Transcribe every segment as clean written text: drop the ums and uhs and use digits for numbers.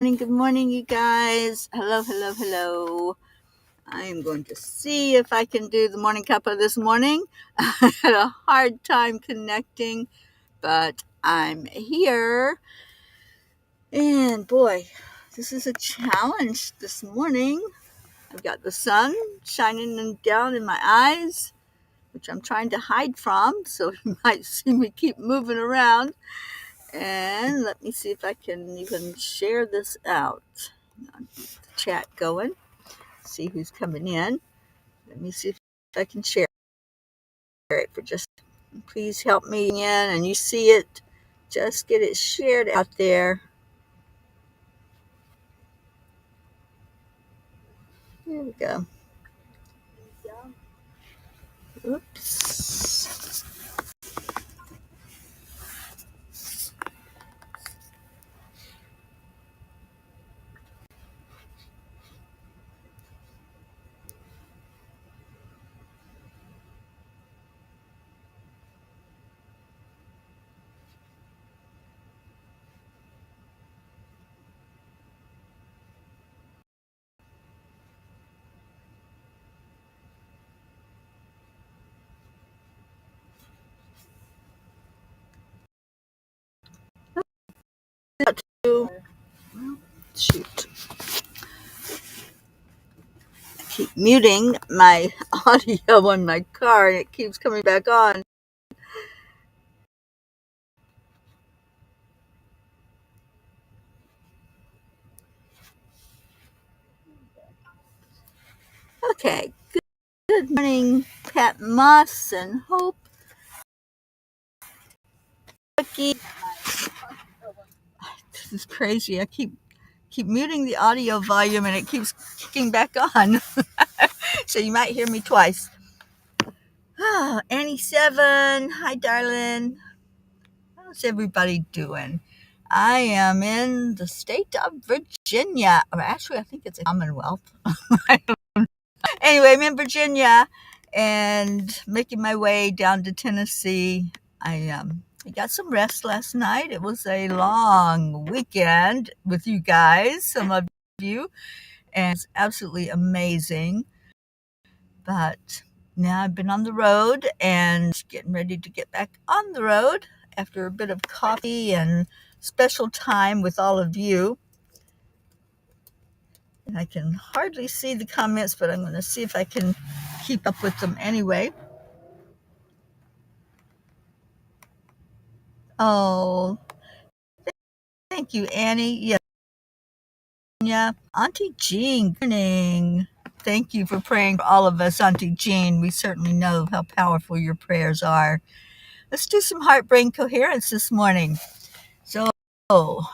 Good morning, you guys. Hello, hello, hello. I am going to see if I can do the morning cuppa this morning. I had a hard time connecting, but I'm here. And boy, this is a challenge this morning. I've got the sun shining down in my eyes, which I'm trying to hide from, so you might see me keep moving around. And let me see if I can even share this out. I'll keep the chat going. See who's coming in. Let me see if I can share it for just. Please help me in, and you see it. Just get it shared out there. There we go. Oops. Shoot. I keep muting my audio on my car, and it keeps coming back on. Okay. Good morning, Pat Moss and Hope. Cookie. This is crazy. I keep muting the audio volume, and it keeps kicking back on. So you might hear me twice. Annie7, hi darling. How's everybody doing? I am in the state of Virginia. Or actually, I think it's a Commonwealth. Anyway, I'm in Virginia and making my way down to Tennessee. I got some rest last night. It was a long weekend with you guys, some of you, and it's absolutely amazing. But now I've been on the road and getting ready to get back on the road after a bit of coffee and special time with all of you. And I can hardly see the comments, but I'm going to see if I can keep up with them anyway. Oh, thank you, Annie. Yeah, Auntie Jean, good morning. Thank you for praying for all of us, Auntie Jean. We certainly know how powerful your prayers are. Let's do some heart brain coherence this morning. So,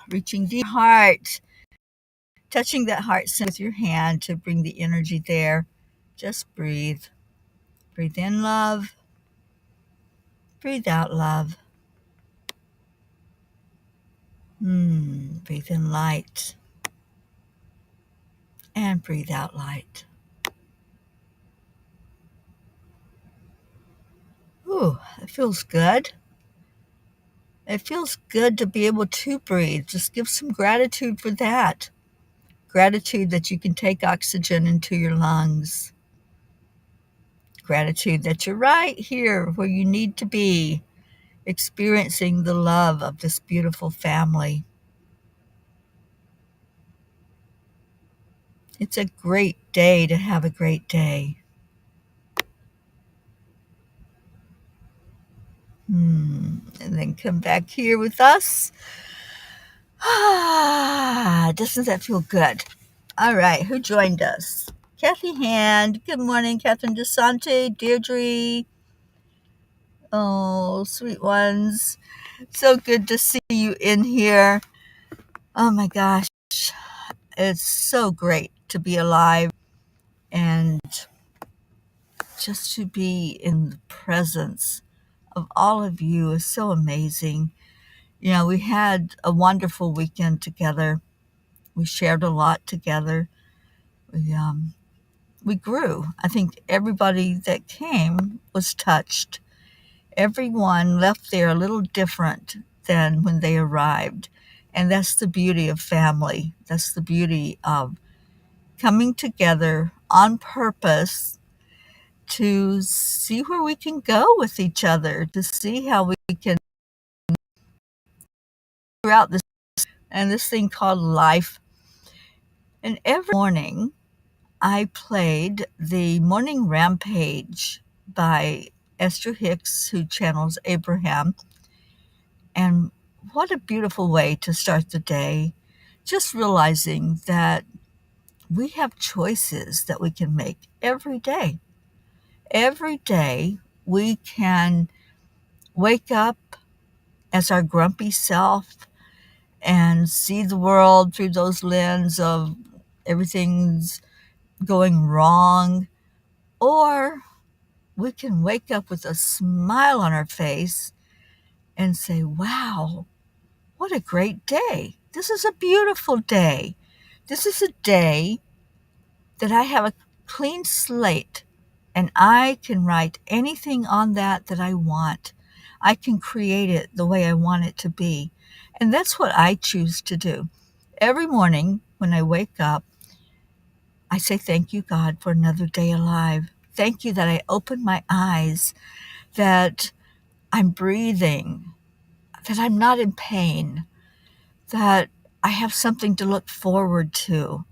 reaching deep heart, touching that heart center with your hand to bring the energy there. Just breathe. Breathe in love. Breathe out love. Breathe in light. And breathe out light. Ooh, it feels good. It feels good to be able to breathe. Just give some gratitude for that. Gratitude that you can take oxygen into your lungs. Gratitude that you're right here where you need to be, experiencing the love of this beautiful family. It's a great day to have a great day. And then come back here with us. Doesn't that feel good? All right, who joined us? Kathy Hand. Good morning, Catherine DeSante, Deirdre. Oh, sweet ones. So good to see you in here. Oh my gosh. It's so great to be alive and just to be in the presence of all of you is so amazing. You know, we had a wonderful weekend together. We shared a lot together. We grew. I think everybody that came was touched. Everyone left there a little different than when they arrived. And that's the beauty of family. That's the beauty of coming together on purpose to see where we can go with each other, to see how we can throughout this and this thing called life. And every morning I played the Morning Rampage by Esther Hicks, who channels Abraham. And what a beautiful way to start the day. Just realizing that we have choices that we can make every day. Every day we can wake up as our grumpy self and see the world through those lens of everything's going wrong, or we can wake up with a smile on our face and say, wow, what a great day. This is a beautiful day. This is a day that I have a clean slate and I can write anything on that I want. I can create it the way I want it to be. And that's what I choose to do. Every morning when I wake up, I say, thank you, God, for another day alive. Thank you that I opened my eyes, that I'm breathing, that I'm not in pain, that I have something to look forward to.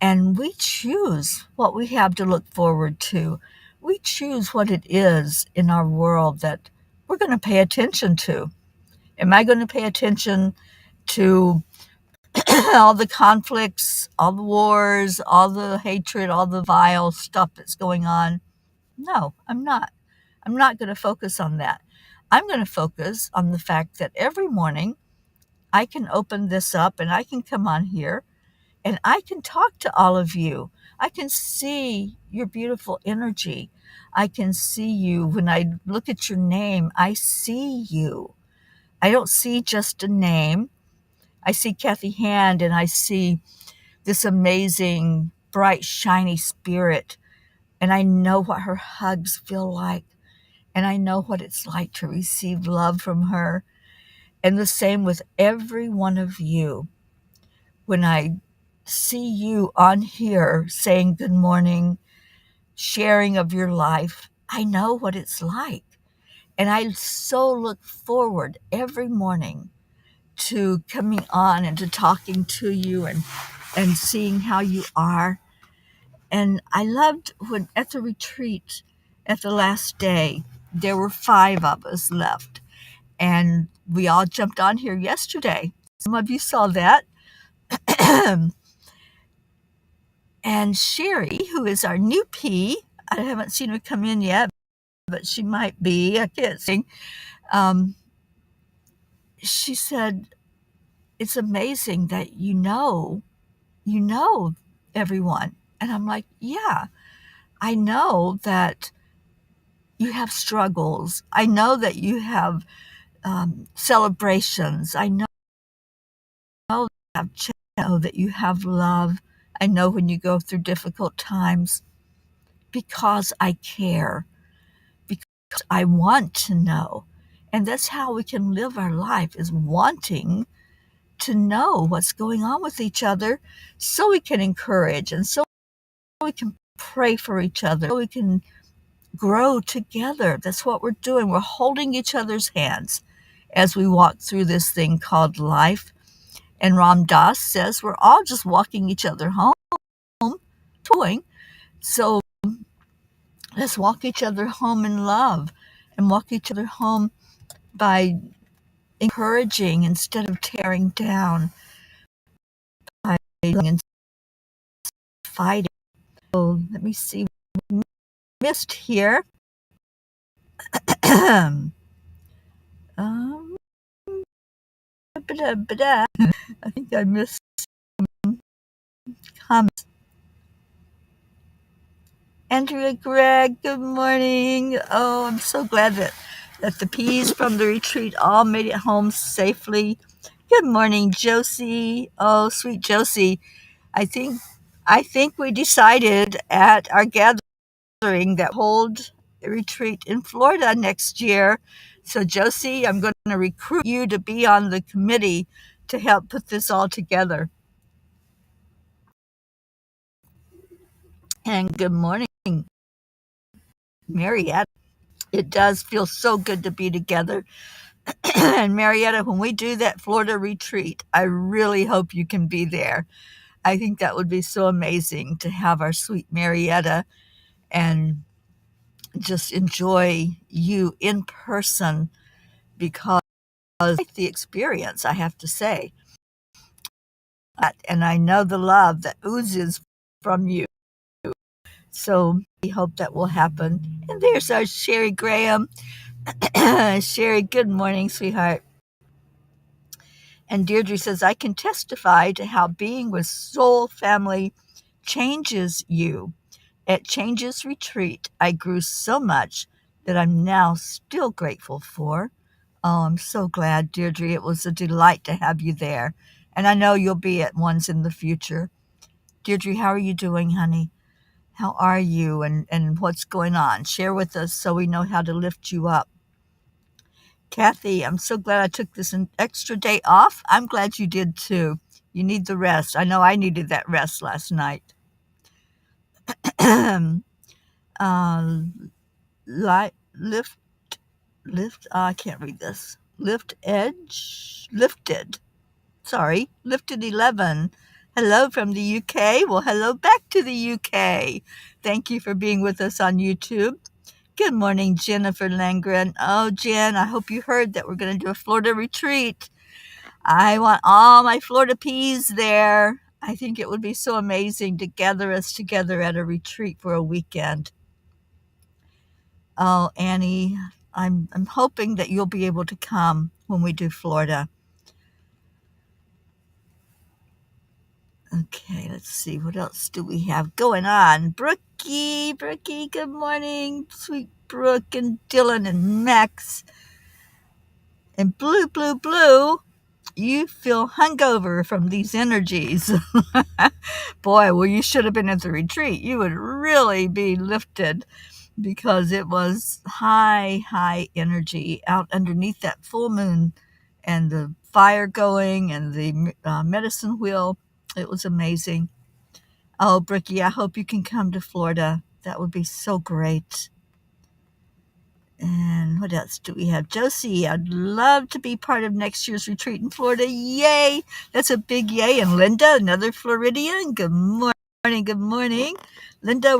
And we choose what we have to look forward to. We choose what it is in our world that we're going to pay attention to. Am I going to pay attention to all the conflicts, all the wars, all the hatred, all the vile stuff that's going on? No, I'm not. I'm not going to focus on that. I'm going to focus on the fact that every morning I can open this up and I can come on here and I can talk to all of you. I can see your beautiful energy. I can see you. When I look at your name, I see you. I don't see just a name. I see Kathy Hand and I see this amazing, bright, shiny spirit. And I know what her hugs feel like. And I know what it's like to receive love from her. And the same with every one of you. When I see you on here saying good morning, sharing of your life, I know what it's like. And I so look forward every morning to coming on and to talking to you and seeing how you are. And I loved when at the retreat, at the last day, there were 5 of us left. And we all jumped on here yesterday. Some of you saw that. And Sherry, who is our new P, I haven't seen her come in yet, but she might be. I can't see. She said, it's amazing that you know everyone. And I'm like, yeah, I know that you have struggles. I know that you have celebrations. I know that you have love. I know when you go through difficult times because I care, because I want to know. And that's how we can live our life, is wanting to know what's going on with each other so we can encourage and so we can pray for each other, so we can grow together. That's what we're doing. We're holding each other's hands as we walk through this thing called life. And Ram Dass says we're all just walking each other home, toying. So let's walk each other home in love and walk each other home by encouraging instead of tearing down, by and fighting. So let me see what we missed here. um, I think I missed comments. Andrea Gregg, good morning. Oh, I'm so glad that the peas from the retreat all made it home safely. Good morning, Josie. Oh, sweet Josie. I think we decided at our gathering that hold a retreat in Florida next year. So, Josie, I'm going to recruit you to be on the committee to help put this all together. And good morning, Marietta. It does feel so good to be together. And Marietta, when we do that Florida retreat, I really hope you can be there. I think that would be so amazing to have our sweet Marietta and just enjoy you in person, because I like the experience, I have to say. And I know the love that oozes from you. So we hope that will happen. And there's our Sherry Graham. Sherry, good morning, sweetheart. And Deirdre says, I can testify to how being with soul family changes you. At Changes Retreat, I grew so much that I'm now still grateful for. Oh, I'm so glad, Deirdre. It was a delight to have you there. And I know you'll be at ones in the future. Deirdre, how are you doing, honey? How are you and what's going on? Share with us so we know how to lift you up. Kathy, I'm so glad I took this extra day off. I'm glad you did too. You need the rest. I know I needed that rest last night. Lift, I can't read this. Lifted. Sorry, Lifted 11. Hello from the UK. Well, hello back to the UK. Thank you for being with us on YouTube. Good morning, Jennifer Langren. Oh, Jen, I hope you heard that we're going to do a Florida retreat. I want all my Florida peas there. I think it would be so amazing to gather us together at a retreat for a weekend. Oh, Annie, I'm hoping that you'll be able to come when we do Florida. Okay, let's see. What else do we have going on? Brookie, good morning. Sweet Brooke and Dylan and Max. And Blue, you feel hungover from these energies. Boy, well, you should have been at the retreat. You would really be lifted, because it was high energy out underneath that full moon and the fire going and the medicine wheel. It was amazing. Oh, Brookie, I hope you can come to Florida. That would be so great. And what else do we have? Josie, I'd love to be part of next year's retreat in Florida. Yay! That's a big yay. And Linda, another Floridian. Good morning. Linda,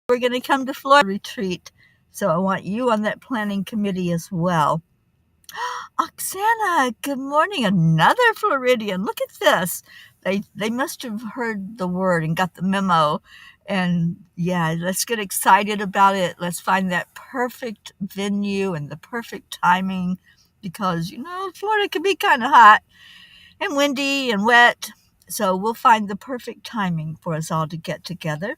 we're going to come to Florida retreat. So I want you on that planning committee as well. Oksana, good morning. Another Floridian. Look at this. They must have heard the word and got the memo. And yeah, let's get excited about it. Let's find that perfect venue and the perfect timing, because, Florida can be kind of hot and windy and wet. So we'll find the perfect timing for us all to get together.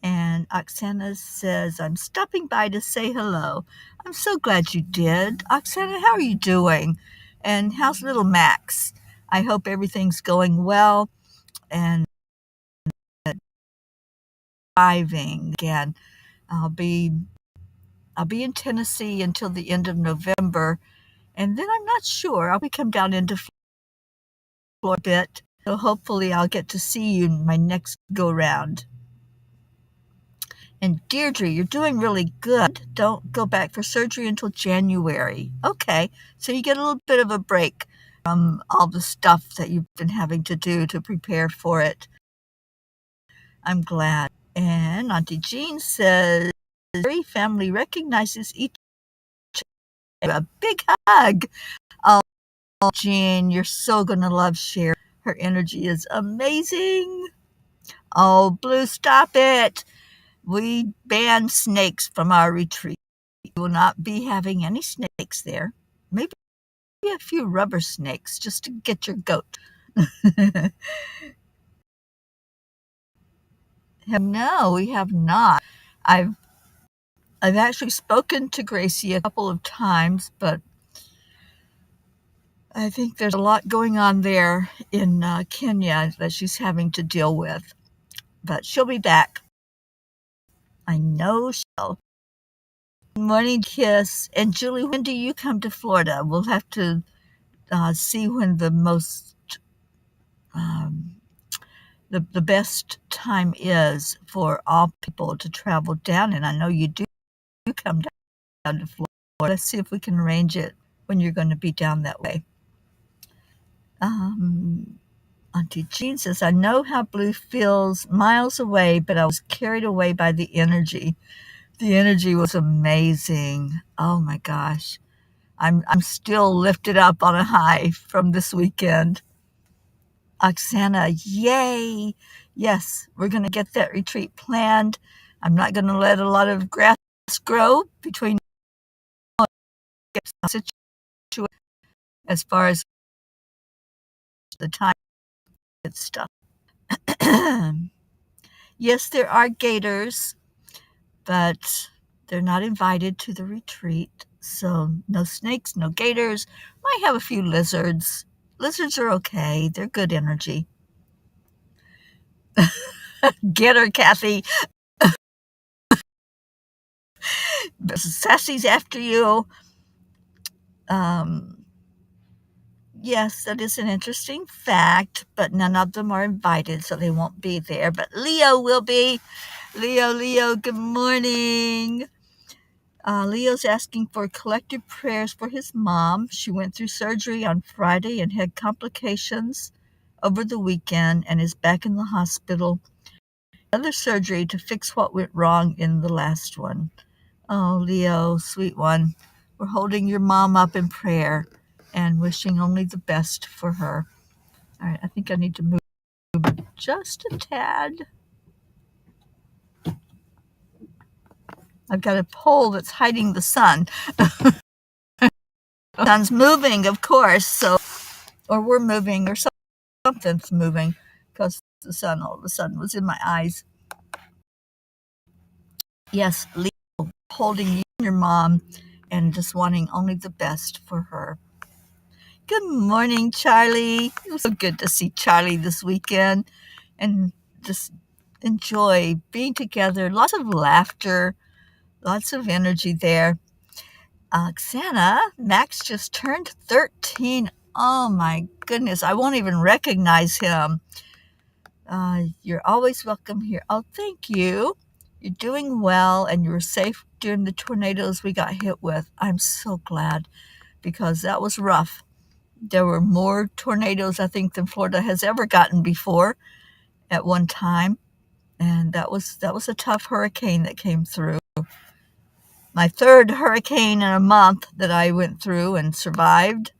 And Oksana says, I'm stopping by to say hello. I'm so glad you did. Oksana, how are you doing? And how's little Max? I hope everything's going well. And driving again. I'll be in Tennessee until the end of November. And then I'm not sure. I'll come down into Florida a bit. So hopefully I'll get to see you in my next go round. And Deirdre, you're doing really good. Don't go back for surgery until January. Okay, so you get a little bit of a break from all the stuff that you've been having to do to prepare for it. I'm glad. And Auntie Jean says, every family recognizes each other. A big hug. Oh, Jean, you're so going to love Sherry. Her energy is amazing. Oh, Blue, stop it. We banned snakes from our retreat. We will not be having any snakes there. Maybe a few rubber snakes just to get your goat. No, we have not. I've actually spoken to Gracie a couple of times, but I think there's a lot going on there in Kenya that she's having to deal with. But she'll be back. I know she'll. morning, Kiss. And Julie, when do you come to Florida? We'll have to see when the most um, the best time is for all people to travel down. And I know you do come down to Florida. Let's see if we can arrange it when you're going to be down that way. Auntie Jean says, I know how blue feels miles away, but I was carried away by the energy. The energy was amazing. Oh my gosh. I'm still lifted up on a high from this weekend. Oksana, yay. Yes, we're going to get that retreat planned. I'm not going to let a lot of grass grow between as far as the time and stuff. Yes, there are gators, but they're not invited to the retreat. So no snakes, no gators. Might have a few lizards. Lizards are okay. They're good energy. Get her, Kathy. Sassy's after you. Yes, that is an interesting fact, but none of them are invited, so they won't be there. But Leo will be. Leo, good morning. Leo's asking for collective prayers for his mom. She went through surgery on Friday and had complications over the weekend and is back in the hospital. Another surgery to fix what went wrong in the last one. Oh, Leo, sweet one. We're holding your mom up in prayer and wishing only the best for her. All right, I think I need to move just a tad. I've got a pole that's hiding the sun. The sun's moving, of course, or we're moving, or something's moving, because the sun all of a sudden was in my eyes. Yes, Leo, holding you and your mom and just wanting only the best for her. Good morning, Charlie. It was so good to see Charlie this weekend and just enjoy being together. Lots of laughter, lots of energy there. Oksana, Max just turned 13. Oh my goodness, I won't even recognize him. You're always welcome here. Oh, thank you. You're doing well and you were safe during the tornadoes we got hit with. I'm so glad because that was rough. There were more tornadoes, I think, than Florida has ever gotten before at one time. And that was a tough hurricane that came through. My third hurricane in a month that I went through and survived.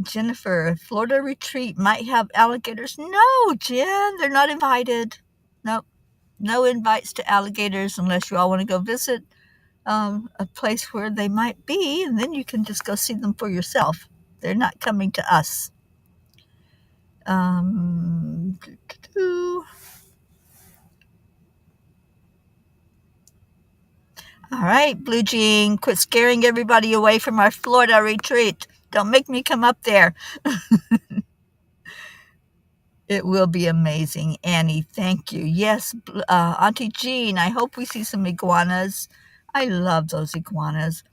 Jennifer, Florida retreat might have alligators. No, Jen, they're not invited. Nope. No invites to alligators unless you all want to go visit a place where they might be, and then you can just go see them for yourself. They're not coming to us. All right, Blue Jean, quit scaring everybody away from our Florida retreat. Don't make me come up there. It will be amazing. Annie, thank you. Yes, Auntie Jean, I hope we see some iguanas. I love those iguanas.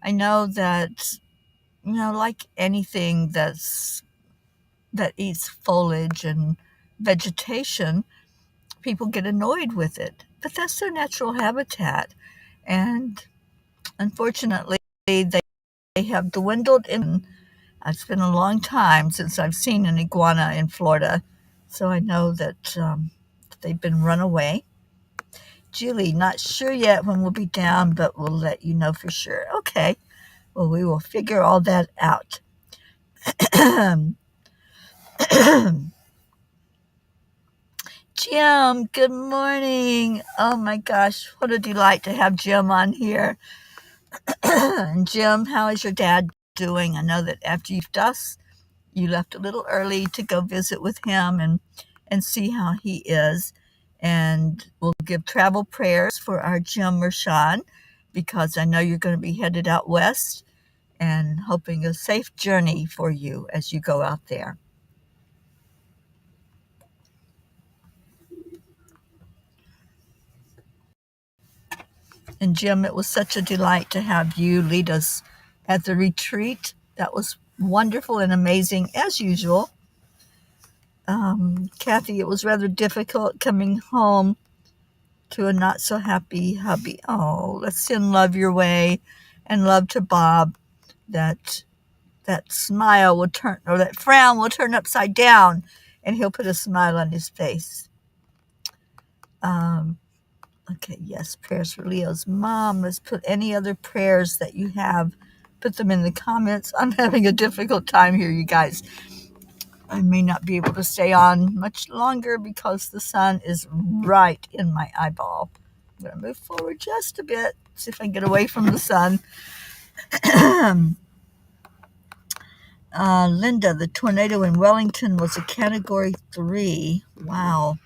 I know that, like anything that eats foliage and vegetation, people get annoyed with it. But that's their natural habitat. And unfortunately, they have dwindled in. It's been a long time since I've seen an iguana in Florida, so I know that they've been run away. Julie, not sure yet when we'll be down, but we'll let you know for sure. Okay, well, we will figure all that out. Jim, good morning. Oh my gosh, what a delight to have Jim on here. Jim, how is your dad doing? I know that after you left us, you left a little early to go visit with him and see how he is. And we'll give travel prayers for our Jim Rashawn because I know you're going to be headed out west and hoping a safe journey for you as you go out there. And Jim, it was such a delight to have you lead us at the retreat. That was wonderful and amazing, as usual. Kathy, it was rather difficult coming home to a not-so-happy hubby. Oh, let's send love your way and love to Bob. That smile will turn, or that frown will turn upside down, and he'll put a smile on his face. Okay, yes, prayers for Leo's mom. Let's put any other prayers that you have. Put them in the comments. I'm having a difficult time here, you guys. I may not be able to stay on much longer because the sun is right in my eyeball. I'm going to move forward just a bit, see if I can get away from the sun. Linda, the tornado in Wellington was a Category 3. Wow.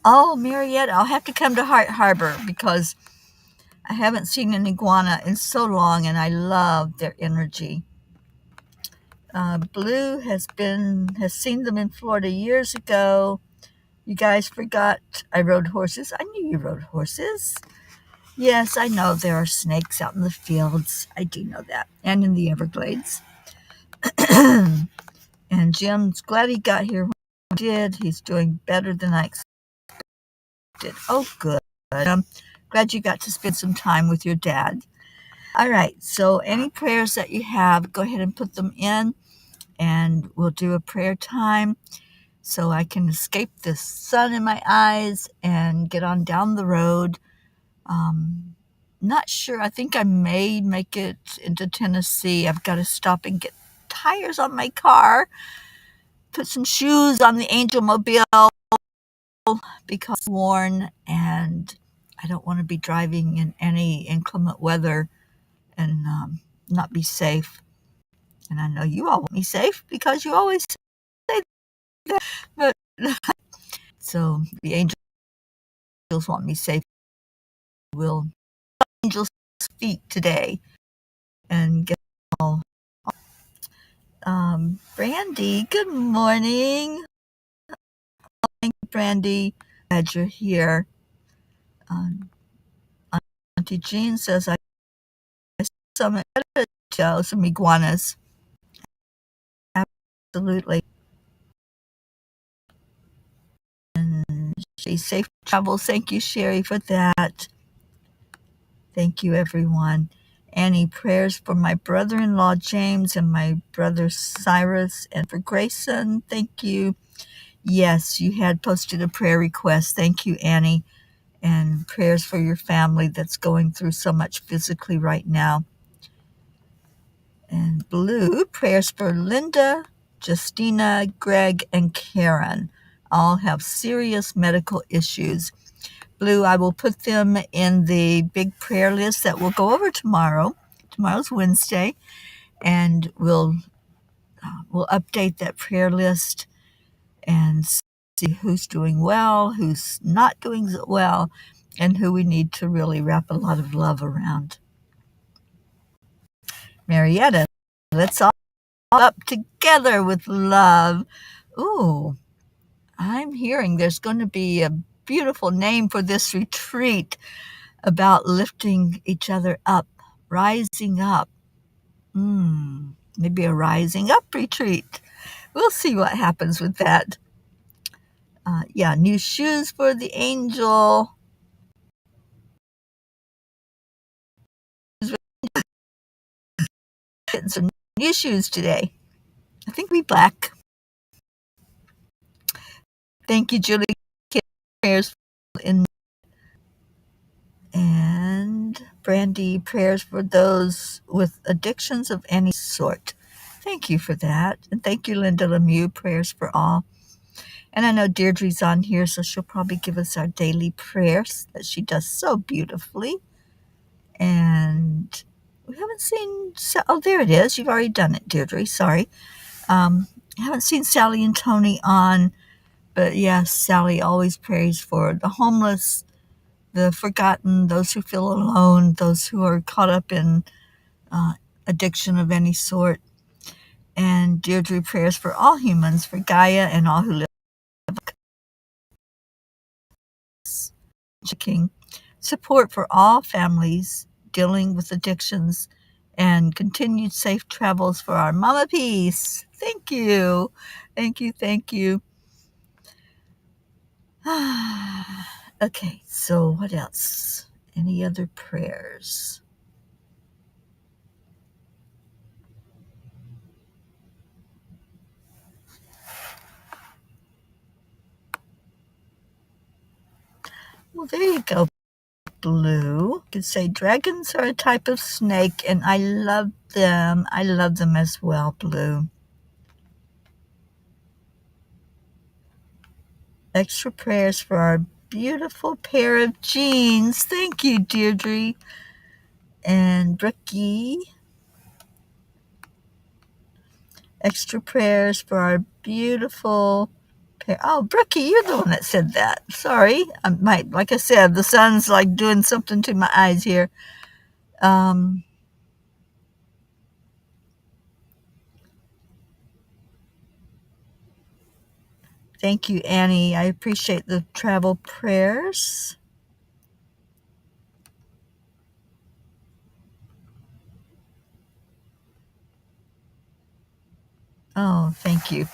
Oh, Marietta, I'll have to come to Heart Harbor because I haven't seen an iguana in so long, and I love their energy. Blue has seen them in Florida years ago. You guys forgot I rode horses. I knew you rode horses. Yes, I know there are snakes out in the fields. I do know that. And in the Everglades. And Jim's glad he got here when he did. He's doing better than I expected. Oh, good. Glad you got to spend some time with your dad. All right, so any prayers that you have, go ahead and put them in, and we'll do a prayer time so I can escape the sun in my eyes and get on down the road. Not sure. I think I may make it into Tennessee. I've got to stop and get tires on my car, put some shoes on the Angel Mobile because it's worn, and I don't want to be driving in any inclement weather and not be safe. And I know you all want me safe because you always say that. But so the angels want me safe. We'll angels speak today and get all. Brandy, good morning. Thank you, Brandy. Glad you're here. Auntie Jean says I saw some iguanas. Absolutely. And she's safe travels. Thank you, Sherry, for that. Thank you, everyone. Any prayers for my brother-in-law, James, and my brother, Cyrus, and for Grayson? Thank you. Yes, you had posted a prayer request. Thank you, Annie. And prayers for your family that's going through so much physically right now. And blue, prayers for Linda, Justina, Greg, and Karen. All have serious medical issues. Blue, I will put them in the big prayer list that we'll go over tomorrow. Tomorrow's Wednesday, and we'll update that prayer list and see who's doing well, who's not doing well, and who we need to really wrap a lot of love around. Marietta, let's all up together with love. Ooh, I'm hearing there's going to be a beautiful name for this retreat about lifting each other up, rising up. Maybe a rising up retreat. We'll see what happens with that. New shoes for the angel. Getting some new shoes today. I think we black. Thank you, Julie. Prayers and Brandy, prayers for those with addictions of any sort. Thank you for that. And thank you, Linda Lemieux, prayers for all. And I know Deirdre's on here, so she'll probably give us our daily prayers that she does so beautifully. And we haven't seen, oh, there it is. You've already done it, Deirdre. Sorry. I haven't seen Sally and Tony on, but yes, Sally always prays for the homeless, the forgotten, those who feel alone, those who are caught up in addiction of any sort. And Deirdre prayers for all humans, for Gaia and all who live. King. Support for all families dealing with addictions and continued safe travels for our Mama Peace. Thank you. Thank you. Thank you. Okay, so what else? Any other prayers? Well, there you go, Blue. You could say dragons are a type of snake, and I love them. I love them as well, Blue. Extra prayers for our beautiful pair of jeans. Thank you, Deirdre and Brookie. Extra prayers for our beautiful pair. Oh, Brookie, you're the one that said that. Sorry. Like I said, the sun's like doing something to my eyes here. Thank you, Annie. I appreciate the travel prayers. Oh, thank you.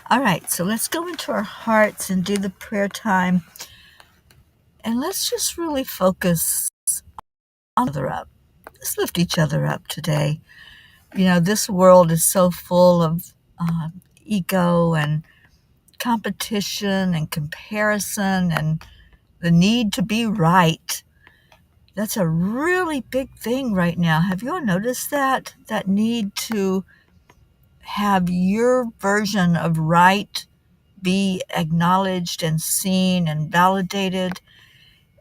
All right, so let's go into our hearts and do the prayer time. And let's just really focus on each other up. Let's lift each other up today. You know, this world is so full of ego and competition and comparison and the need to be right. That's a really big thing right now. Have you all noticed that? That need to have your version of right be acknowledged and seen and validated.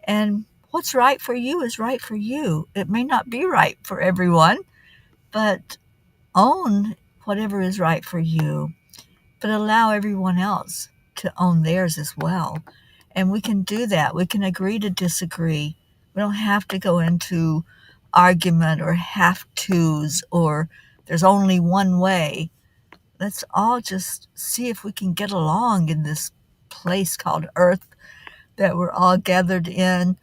And what's right for you is right for you. It may not be right for everyone, but own whatever is right for you, but allow everyone else to own theirs as well. And we can do that. We can agree to disagree. We don't have to go into argument or have tos or there's only one way. Let's all just see if we can get along in this place called Earth that we're all gathered in.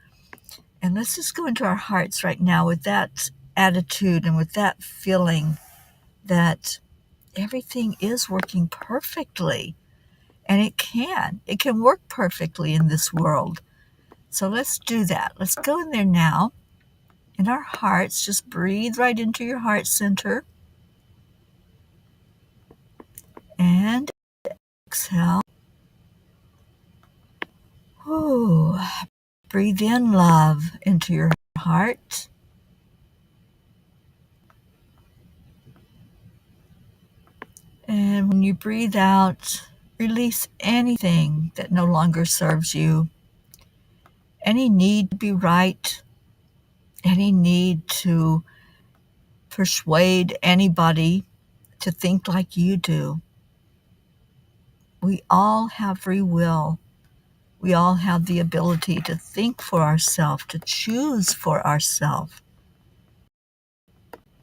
And let's just go into our hearts right now with that attitude and with that feeling that everything is working perfectly. And it can work perfectly in this world. So let's do that. Let's go in there now. In our hearts, just breathe right into your heart center. And exhale. Ooh. Breathe in love into your heart. And when you breathe out, release anything that no longer serves you. Any need to be right, any need to persuade anybody to think like you do. We all have free will. We all have the ability to think for ourselves, to choose for ourselves.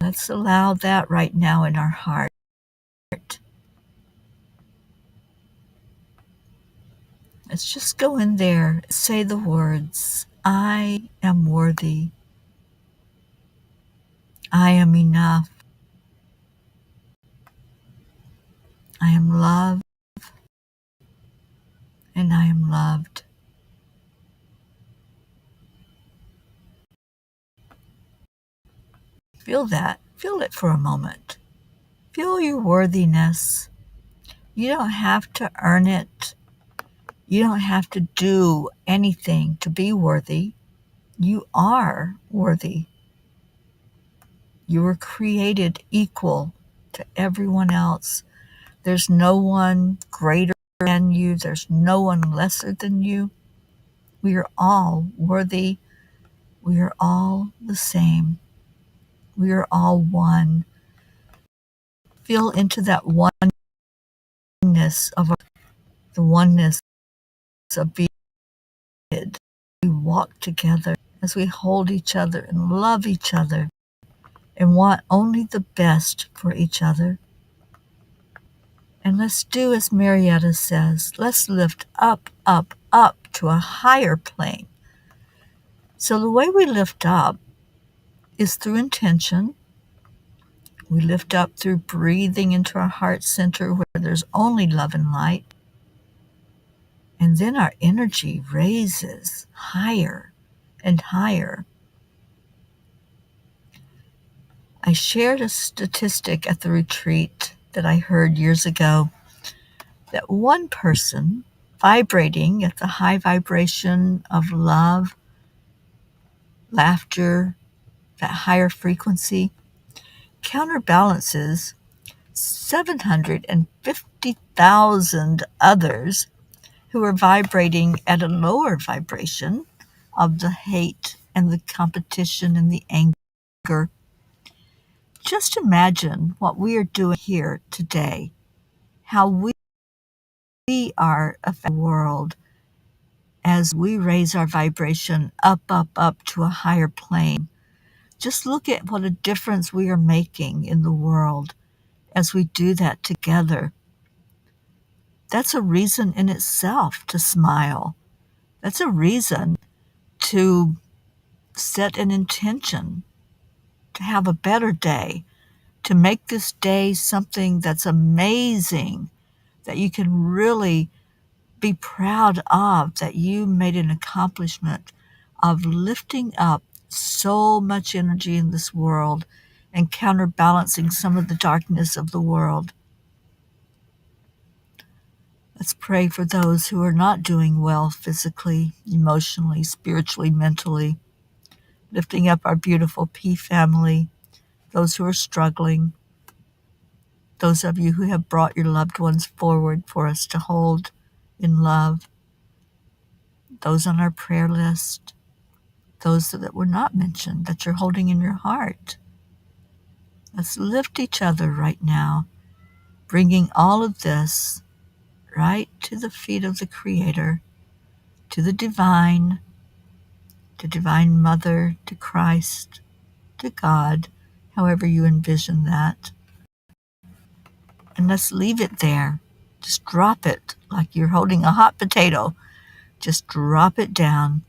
Let's allow that right now in our heart. Let's just go in there, say the words, I am worthy. I am enough. I am loved. And I am loved. Feel that. Feel it for a moment. Feel your worthiness. You don't have to earn it. You don't have to do anything to be worthy. You are worthy. You were created equal to everyone else. There's no one greater than you. There's no one lesser than you. We are all worthy. We are all the same. We are all one. Feel into that oneness of the oneness of being. We walk together as we hold each other and love each other and want only the best for each other. And let's do as Marietta says. Let's lift up, up, up to a higher plane. So the way we lift up is through intention. We lift up through breathing into our heart center where there's only love and light. And then our energy raises higher and higher. I shared a statistic at the retreat that I heard years ago that one person vibrating at the high vibration of love, laughter, that higher frequency, counterbalances 750,000 others who are vibrating at a lower vibration of the hate and the competition and the anger. Just imagine what we are doing here today, how we are affecting the world as we raise our vibration up, up, up to a higher plane. Just look at what a difference we are making in the world as we do that together. That's a reason in itself to smile. That's a reason to set an intention to have a better day, to make this day something that's amazing, that you can really be proud of, that you made an accomplishment of lifting up so much energy in this world and counterbalancing some of the darkness of the world. Let's pray for those who are not doing well physically, emotionally, spiritually, mentally, lifting up our beautiful P family, those who are struggling, those of you who have brought your loved ones forward for us to hold in love, those on our prayer list, those that were not mentioned that you're holding in your heart. Let's lift each other right now, bringing all of this right to the feet of the Creator, to the Divine, to Divine Mother, to Christ, to God, however you envision that. And let's leave it there. Just drop it like you're holding a hot potato. Just drop it down.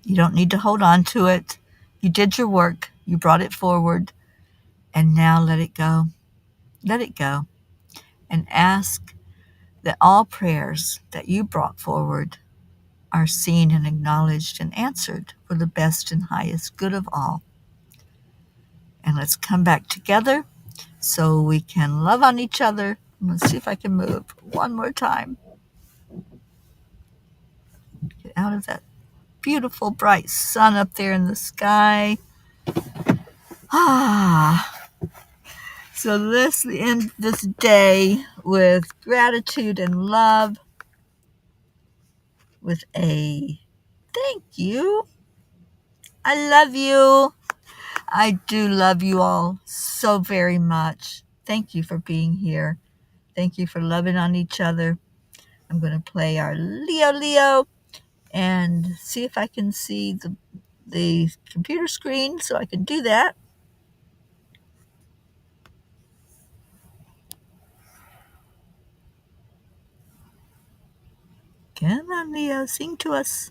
You don't need to hold on to it. You did your work. You brought it forward. And now let it go. Let it go. And ask that all prayers that you brought forward are seen and acknowledged and answered for the best and highest good of all. And let's come back together so we can love on each other. Let's see if I can move one more time. Get out of that beautiful bright sun up there in the sky. So let's end this day with gratitude and love, with a thank you. I love you. I do love you all so very much. Thank you for being here. Thank you for loving on each other. I'm going to play our Leo and see if I can see the computer screen so I can do that. Come on, Leo, sing to us.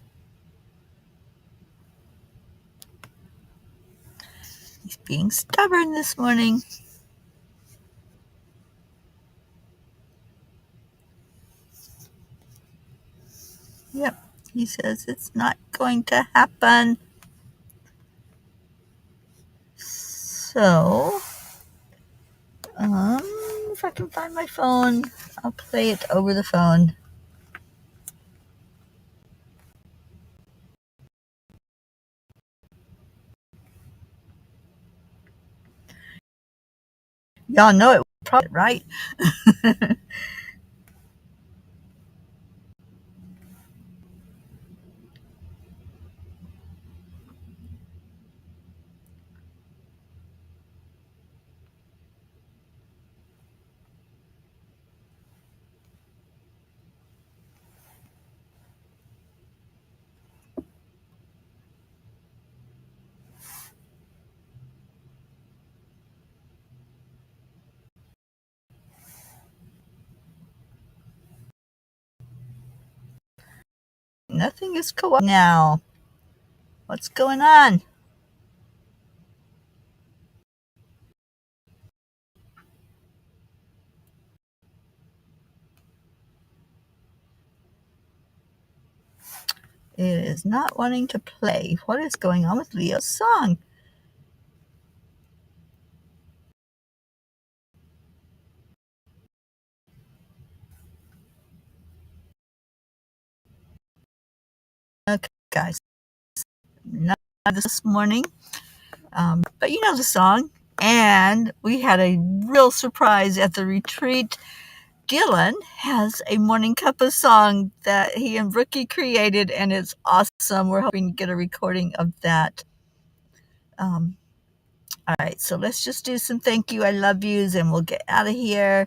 He's being stubborn this morning. Yep, he says it's not going to happen. So, if I can find my phone, I'll play it over the phone. Y'all know it, probably, right? Nothing is co-op now. What's going on? It is not wanting to play. What is going on with Leo's song? Okay, guys. Not this morning, but you know the song. And we had a real surprise at the retreat. Dylan has a Morning Cuppa song that he and Brookie created, and it's awesome. We're hoping to get a recording of that. All right, so let's just do some thank you, I love yous, and we'll get out of here.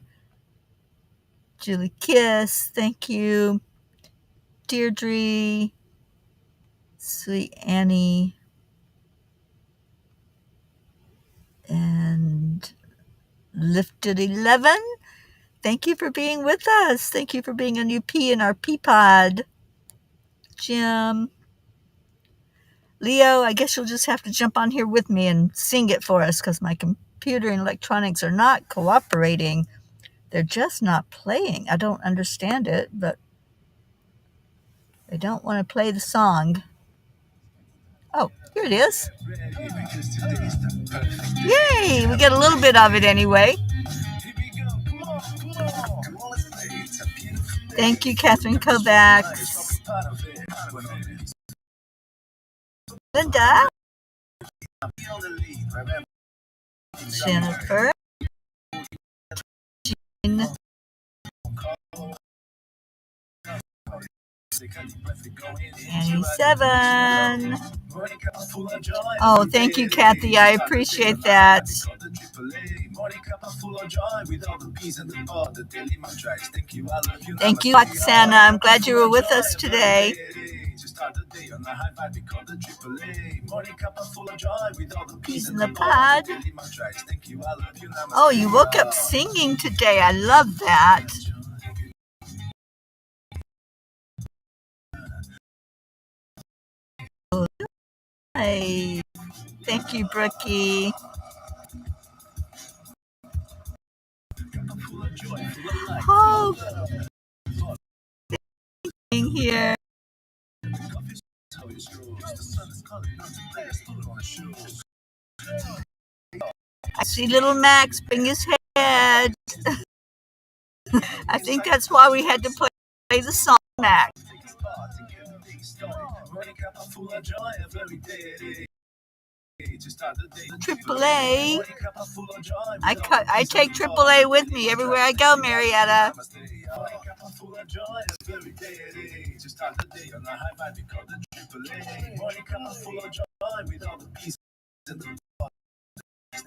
Julie Kiss, thank you. Deirdre, Sweet Annie, and Lifted 11. Thank you for being with us. Thank you for being a new P in our P pod. Jim. Leo, I guess you'll just have to jump on here with me and sing it for us because my computer and electronics are not cooperating. They're just not playing. I don't understand it, but they don't want to play the song. Oh, here it is. Yay! We get a little bit of it anyway. Thank you, Catherine Kovacs. Linda. Jennifer. Jean. Annie 7. Oh, thank you, Kathy. I appreciate that. Thank you, Roxana. I'm glad you were with us today. Peace in the pod. Oh, you woke up singing today. I love that. Hey, thank you, Brookie. Oh, being here. I see little Max bang his head. I think that's why we had to play the song, Max. AAA. I take AAA with me everywhere I go, Marietta.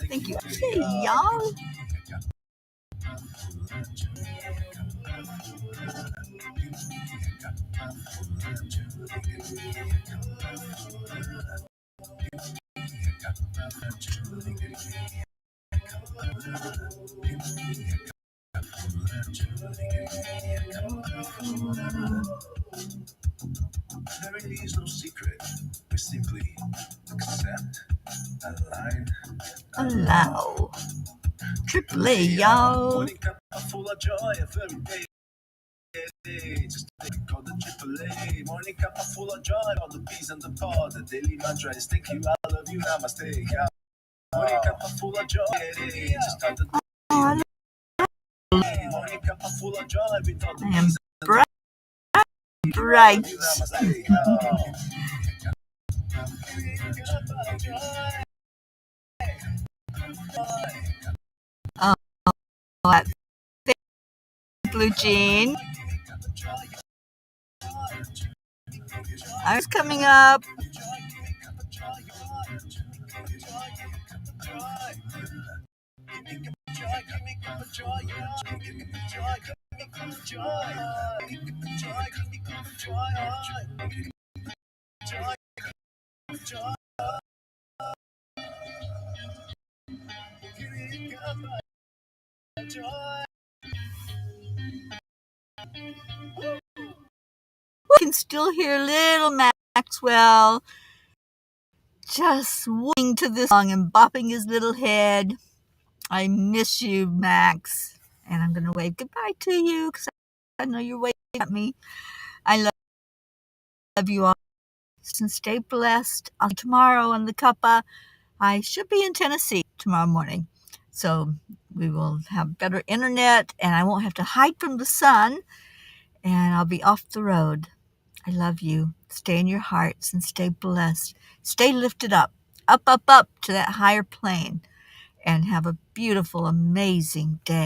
Thank you. Hey, y'all. There really is no secret. We simply accept, align, allow. AAA, y'all. Morning Cuppa full of joy every day. Just call the AAA. Morning Cuppa full of joy. All the bees and the pod. The daily mantra is thank you, I love you, namaste. Morning Cuppa full of joy. Just start the day. Morning Cuppa full of joy. With all the bees and bright. Oh, that Blue Jean. Ours coming up. can still hear little Maxwell just swinging to this song and bopping his little head. I miss you, Max. And I'm going to wave goodbye to you because I know you're waving at me. I love you all. And stay blessed. I'll see you tomorrow on the Cuppa. I should be in Tennessee tomorrow morning. So we will have better internet and I won't have to hide from the sun. And I'll be off the road. I love you. Stay in your hearts and stay blessed. Stay lifted up, up, up, up to that higher plane. And have a beautiful, amazing day.